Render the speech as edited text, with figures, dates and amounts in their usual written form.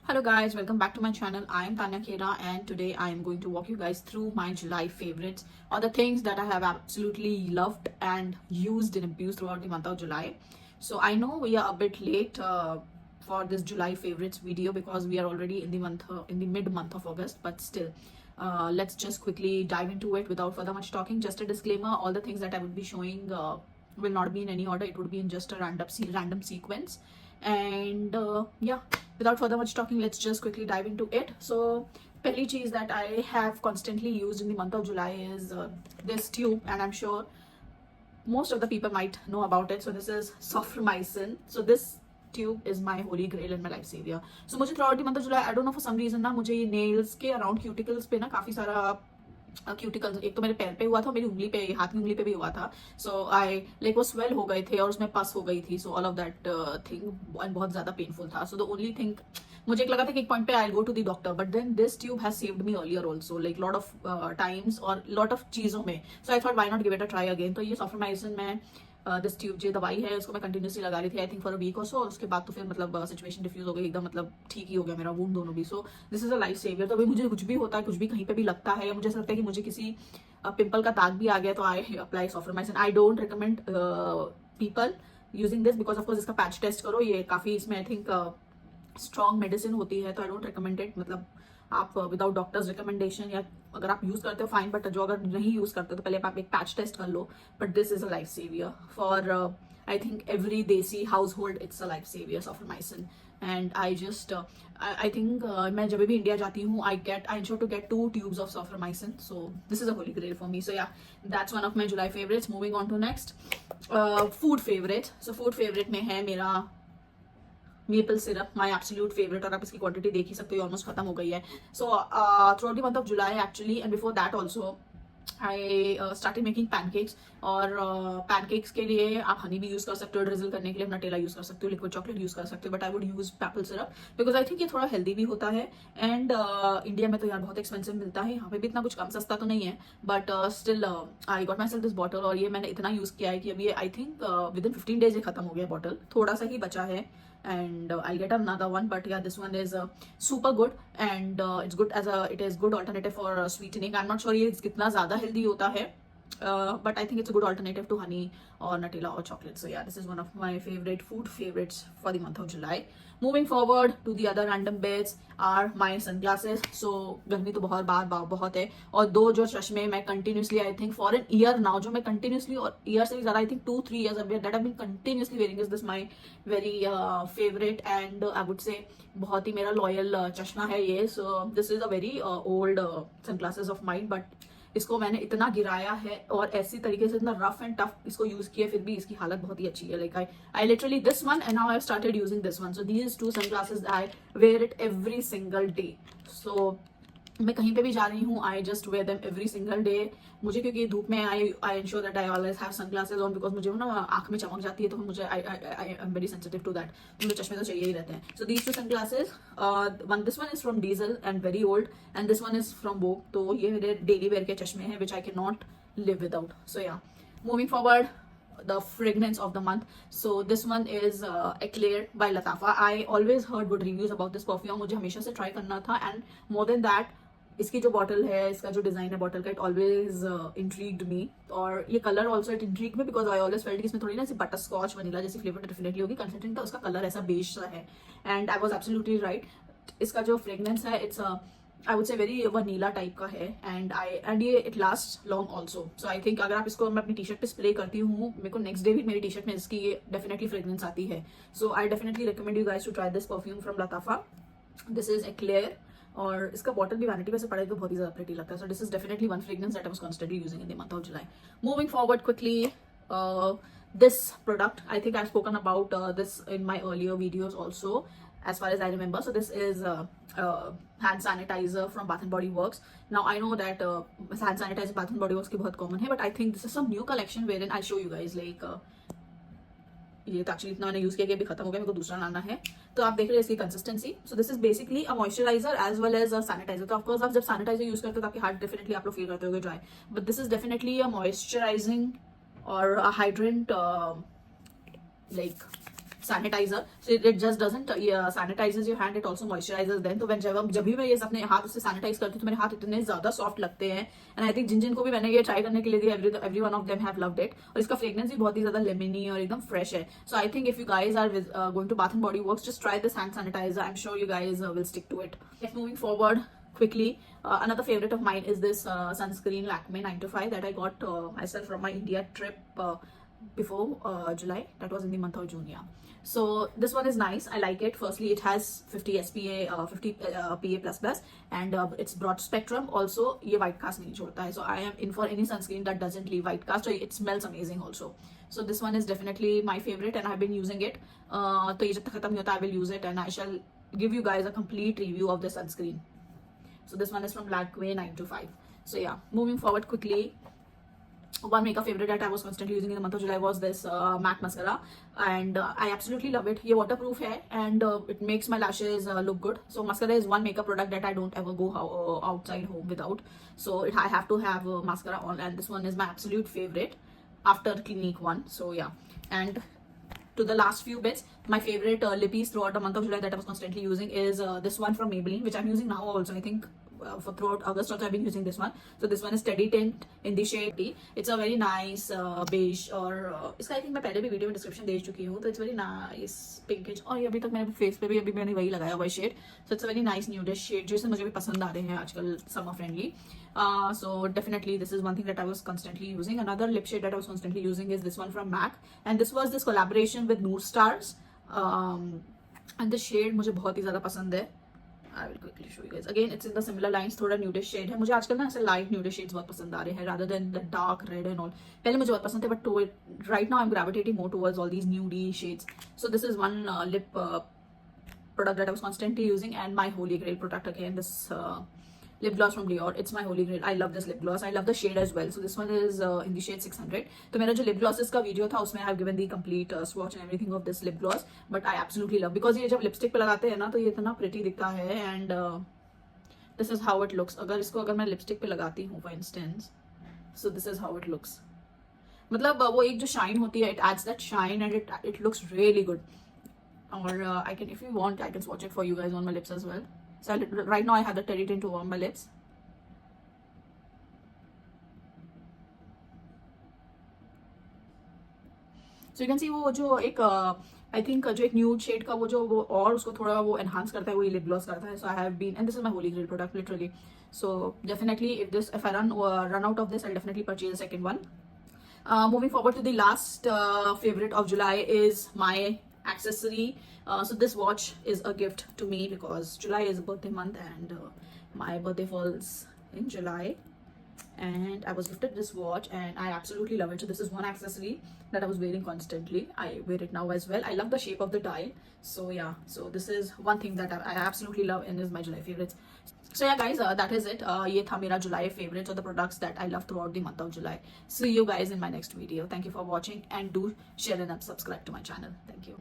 Hello guys, welcome back to my channel. I am Tanya Khera and today I am going to walk you guys through my July favorites or the things that I have absolutely loved and used and abused throughout the month of July. So I know we are a bit late for this July favorites video because we are already in the mid month of August, but still let's just quickly dive into it without further much talking. Just a disclaimer, all the things that I would be showing will not be in any order. It would be in just a random sequence. And yeah, without further much talking, let's just quickly dive into it. So pehli cheez that I have constantly used in the month of July is this tube, and I'm sure most of the people might know about it. So this is Soframycin. So this tube is my holy grail and my life savior. So मुझे throughout the month of July, I don't know, for some reason ना मुझे ये nails के around cuticles पे ना काफी सारा cuticles, एक तो मेरे पैर पे हुआ था, मेरी उंगली पे, हाथ की उंगली पे भी हुआ था. सो आई लाइक वो स्वेल हो गए थे और उसमें पस हो गई थी. So all of that thing and बहुत ज्यादा पेनफुल था. सो द ओनली थिंग, मुझे एक लगा था कि एक पॉइंट पे I go to the doctor, but then this tube has saved me earlier also, like lot of times और लॉट ऑफ चीजों में. So I thought why not give it a try again. तो ये सॉफ्रामाइसिन में this tube जो दवाई है उसको मैं कंटिन्यूसली लगा रही थी, I think for a week और सो. उसके बाद तो फिर मतलब सिचुएशन डिफ्यूज हो गई एकदम, मतलब ठीक ही हो गया मेरा वूंड दोनों भी. So this is a life saver. तो अभी मुझे कुछ भी होता है, कुछ भी कहीं पे भी लगता है, या मुझे ऐसा लगता है कि मुझे किसी पिंपल का दाग भी आ गया, तो I apply Soframycin. I don't recommend people using this because of course इसका पैच टेस्ट करो, ये काफी इसमें आई थिंक स्ट्रॉन्ग मेडिसिन होती है, तो आई डोंट रिकमेंड इट. मतलब आप विदाउट डॉक्टर्स रिकमेंडेशन, या अगर आप यूज करते हो फाइन, बट जो अगर नहीं यूज करते तो पहले आप एक पैच टेस्ट कर लो. But this is a life saver for I think every desi household. It's a life saver Soframycin. And I just I think मैं जब भी इंडिया जाती हूँ I ensure to get 2 tubes of Soframycin. So this is a holy grail for me. So yeah, that's one of my July favourites. Moving on to next food favourite. So food favourite में है मेरा maple syrup, माई absolute favourite. और आप इसकी quantity देख ही सकते हो, almost खत्म हो गई है. So through out the month of July actually, and before that also I started making pancakes. और पैनकेक्स के लिए आप हनी भी यूज कर सकते हो, ड्रिजल करने के लिए नटेला यूज कर सकते हो, लिक्विड चॉकलेट यूज कर सकते हो, but I would use maple syrup because I think ये थोड़ा हेल्दी भी होता है. एंड इंडिया में तो यार बहुत एक्सपेंसिव मिलता है, यहाँ पे भी इतना कुछ कम सस्ता तो नहीं है, but still I got my self this bottle. और ये मैंने इतना यूज किया है कि अभी I think with in 15 days ये खत्म हो गया बॉटल, थोड़ा सा ही बचा है. And I'll get another one, but yeah, this one is super good, and it's good as it is good alternative for sweetening. I'm not sure ये कितना ज़्यादा healthy होता है, but I think it's a good alternative to honey or Nutella or chocolate. So yeah, this is one of my favorite food favorites for the month of July. Moving forward to the other random bits are my sunglasses. So गर्मी तो बहुत है, और 2 जो चश्मे मैं continuously I think for an year now, जो मैं continuously, और year से भी ज़्यादा I think 2-3 years that I've been continuously wearing is this my very favorite and I would say बहुत ही मेरा loyal चश्मा है ये. So this is a very old sunglasses of mine, but इसको मैंने इतना गिराया है और ऐसी तरीके से इतना रफ एंड टफ इसको यूज किया, फिर भी इसकी हालत बहुत ही अच्छी है. Like I literally this one and now I have started using this one. So these 2 sunglasses I wear it every single day. So मैं कहीं पे भी जा रही हूँ, I just wear them every single day. मुझे क्योंकि धूप में I ensure that I always have sunglasses on because मुझे ना आंख में चमक जाती है, तो मुझे I am very sensitive to that. मुझे चश्मे तो चाहिए ही रहते हैं. So these 2 sunglasses, this one is from Diesel and very old, and this one is from Vogue. तो ये मेरे डेली वेयर के चश्मे हैं which I can not live without. So yeah, moving forward, the fragrance of the month. So this one is Eclair by Latafa. I always heard good reviews about this perfume. मुझे हमेशा से try करना था, and more than that इसकी जो bottle है, इसका जो डिजाइन है बॉटल का, इट ऑलवेज इंट्रीग्ड मी. और ये colour also it intrigue me because I always felt कि इसमें थोड़ी ना ऐसी बटर स्कॉच वनीला जैसी फ्लेवर डेफिनेटली होगी, कंसिडरिंग का उसका कलर ऐसा बेज सा है. And I was absolutely right. इसका जो फ्रेगनेंस है, it's I would say very vanilla type का है, एंड ये it last long also. So I think अगर आप इसको मैं अपनी टी शर्ट पे स्प्रे करती हूँ, मेरे को नेक्स्ट डे भी मेरी टी शर्ट में इसकी डेफिनेटली फ्रेगनेंस आती है. So I definitely recommend you guys to try this perfume from Lattafa. This is Eclair. और इसका बॉटल भी वैनिटी पे से पड़े तो बहुत ही ज्यादा प्रिटी लगता है. सो this is definitely one fragrance that I was constantly using in the month of July. Moving forward quickly, this product, I think I've spoken about this in my earlier videos also, as far as I remember. So this is hand sanitizer from Bath and Body Works. Now I know that hand sanitizer Bath and Body Works की बहुत common है, but I think this is some new collection wherein I show you guys like ये तो actually इतना मैंने use किया कि अभी खत्म हो गया, मेरे को दूसरा लाना है. तो आप देख रहे हैं इसकी consistency. So this is basically a moisturiser as well as a sanitiser. तो ऑफकोर्स आप जब सैनिटाइजर यूज करते हो तो आपके हाथ डेफिनेटली आप लोग फील करते होगे dry, but this is definitely a moisturising और a hydrant like sanitizer, so it just doesn't sanitizes your hand, it also moisturizes them. तो जब भी मैं ये अपने हाथ से सैनिटाइज करती हूँ तो मेरे हाथ इतने ज्यादा सॉफ्ट लगते हैं, एंड आई थिंक जिन को भी मैंने ये ट्राई करने के लिए दिया, every one of them have loved it. और इसका फ्रेग्रेंस भी बहुत ही ज्यादा लेमनी और एकदम फ्रेश है. So I think if you guys are going to Bath and Body Works, just try this hand sanitizer. I'm sure you guys will stick to it. Moving forward quickly, another favorite of mine is this sunscreen Lakme 9 to 5 that I got myself from my India trip before July. That was in the month of June. Yeah. So this one is nice. I like it. Firstly, it has 50 SPA, 50 PA++, and it's broad spectrum. Also, ये white cast नहीं छोड़ता है. So I am in for any sunscreen that doesn't leave white cast. So it smells amazing also. So this one is definitely my favorite, and I've been using it. तो ये जब तक खत्म नहीं होता, I will use it, and I shall give you guys a complete review of the sunscreen. So this one is from Lakme 9 to 5. So yeah, moving forward quickly. One makeup favorite that I was constantly using in the month of July was this MAC mascara, and I absolutely love it. ये waterproof है, and it makes my lashes look good. So mascara is one makeup product that I don't ever go outside home without. So I have to have mascara on, and this one is my absolute favorite after Clinique one. So yeah, and to the last few bits, my favorite lippies throughout the month of July that I was constantly using is this one from Maybelline, which I'm using now also. I think for throughout August also I've been using this one. So this one is Steady Tint in the shade T. It's a very nice beige, और इसका I think मैं पहले भी video में description दे चुकी हूँ. तो it's very nice pinkish, और ये अभी तक मैंने फेस पे भी अभी मैंने वही लगाया हुआ shade. So it's a very nice nudish shade, जैसे मुझे भी पसंद आ रहे हैं आजकल summer friendly. So definitely this is one thing that I was constantly using. Another lip shade that I was constantly using is this one from MAC, and this was this collaboration with Noor Stars. And the shade मुझे बहुत ही ज़्यादा पसंद है. I will quickly show you guys. Again, it's in the similar lines. थोड़ा nudish shade है. मुझे आजकल ना ऐसे light nudish shades बहुत पसंद आ रहे हैं, rather than the dark red and all. पहले मुझे बहुत पसंद थे, but right now I'm gravitating more towards all these nudie shades. So this is one lip product that I was constantly using, and my holy grail product again, this lip gloss from Dior. It's my holy grail. I love this lip gloss. I love the shade as well. So this one is in the shade 600. तो मेरा जो lip glosses का video था उसमें I have given the complete swatch and everything of this lip gloss. But I absolutely love, because ये जब lipstick पे लगाते हैं ना तो ये इतना pretty दिखता है, and this is how it looks. अगर मैं lipstick पे लगाती हूँ for instance, so this is how it looks. मतलब वो एक जो shine होती है, it adds that shine, and it looks really good. Or I can, if you want, I can swatch it for you guys on my lips as well. So right now I have the Teddy Tint to warm my lips. So you can see वो जो एक I think जो एक nude shade का वो और उसको थोड़ा वो enhance करता है, वो ये lip gloss करता है. So I have been, and this is my holy grail product literally. So definitely if I run out of this, I'll definitely purchase the second one. Moving forward to the last favorite of July is my accessory. So this watch is a gift to me because July is a birthday month, and my birthday falls in July, and I was gifted this watch and I absolutely love it. So this is one accessory that I was wearing constantly. I wear it now as well. I love the shape of the dial. So yeah, so this is one thing that I absolutely love and is my July favorites. So yeah guys, that is it. ये था मेरा July favorites, or the products that I love throughout the month of July. See you guys in my next video. Thank you for watching, and do share and subscribe to my channel. Thank you.